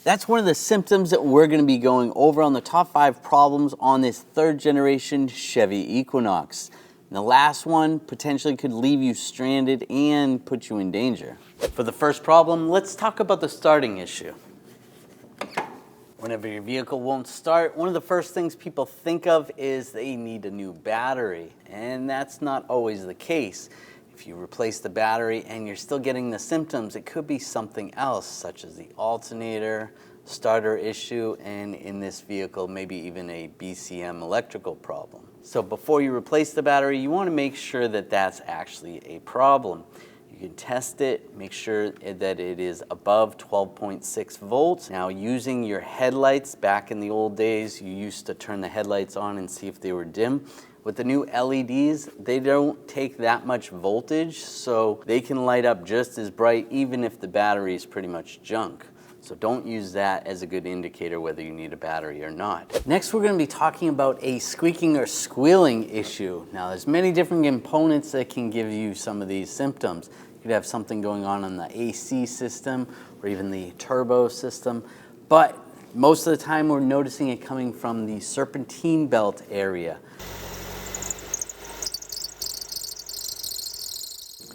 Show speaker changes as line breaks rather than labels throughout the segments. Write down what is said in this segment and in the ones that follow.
That's one of the symptoms that we're going to be going over on the top 5 problems on this 3rd generation Chevy Equinox. And the last one potentially could leave you stranded and put you in danger. For the first problem, let's talk about the starting issue. Whenever your vehicle won't start, one of the first things people think of is they need a new battery, and that's not always the case. If you replace the battery and you're still getting the symptoms, it could be something else, such as the alternator, starter issue, and in this vehicle, maybe even a BCM electrical problem. So before you replace the battery, you want to make sure that that's actually a problem. You can test it, make sure that it is above 12.6 volts. Now, using your headlights, back in the old days, you used to turn the headlights on and see if they were dim. With the new LEDs, they don't take that much voltage, so they can light up just as bright even if the battery is pretty much junk. So don't use that as a good indicator whether you need a battery or not. Next, we're going to be talking about a squeaking or squealing issue. Now, there's many different components that can give you some of these symptoms. You could have something going on in the AC system or even the turbo system, but most of the time we're noticing it coming from the serpentine belt area.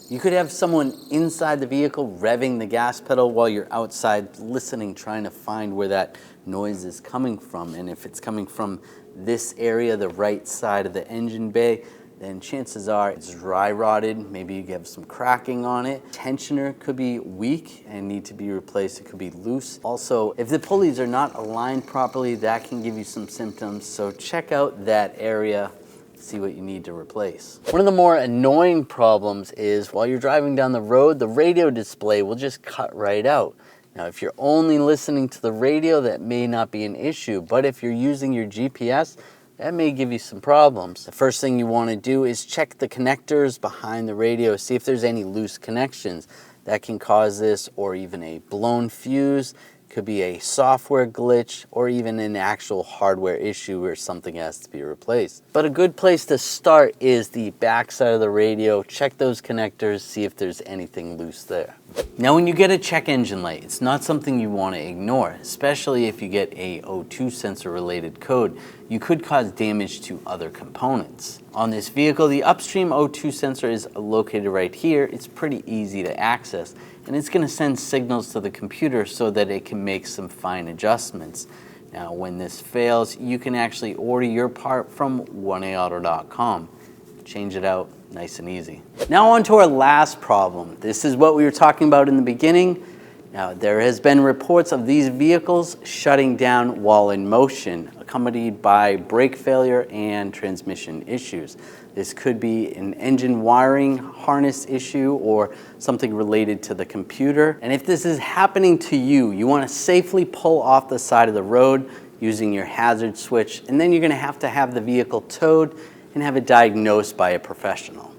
You could have someone inside the vehicle revving the gas pedal while you're outside listening, trying to find where that noise is coming from. And if it's coming from this area, the right side of the engine bay, then chances are it's dry rotted. Maybe you have some cracking on it. Tensioner could be weak and need to be replaced. It could be loose. Also, if the pulleys are not aligned properly, that can give you some symptoms. So check out that area. See what you need to replace. One of the more annoying problems is while you're driving down the road, the radio display will just cut right out. Now, if you're only listening to the radio, that may not be an issue, but if you're using your GPS, that may give you some problems. The first thing you want to do is check the connectors behind the radio, see if there's any loose connections. That can cause this, or even a blown fuse. Could be a software glitch or even an actual hardware issue where something has to be replaced. But a good place to start is the back side of the radio. Check those connectors, see if there's anything loose there. Now, when you get a check engine light, it's not something you want to ignore, especially if you get a O2 sensor related code. You could cause damage to other components. On this vehicle, the Upstream O2 sensor is located right here. It's pretty easy to access, and it's going to send signals to the computer so that it can make some fine adjustments. Now, when this fails, you can actually order your part from 1AAuto.com. Change it out nice and easy. Now on to our last problem. This is what we were talking about in the beginning. Now, there has been reports of these vehicles shutting down while in motion, accompanied by brake failure and transmission issues. This could be an engine wiring harness issue or something related to the computer. And if this is happening to you, you want to safely pull off the side of the road using your hazard switch, and then you're going to have the vehicle towed and have it diagnosed by a professional.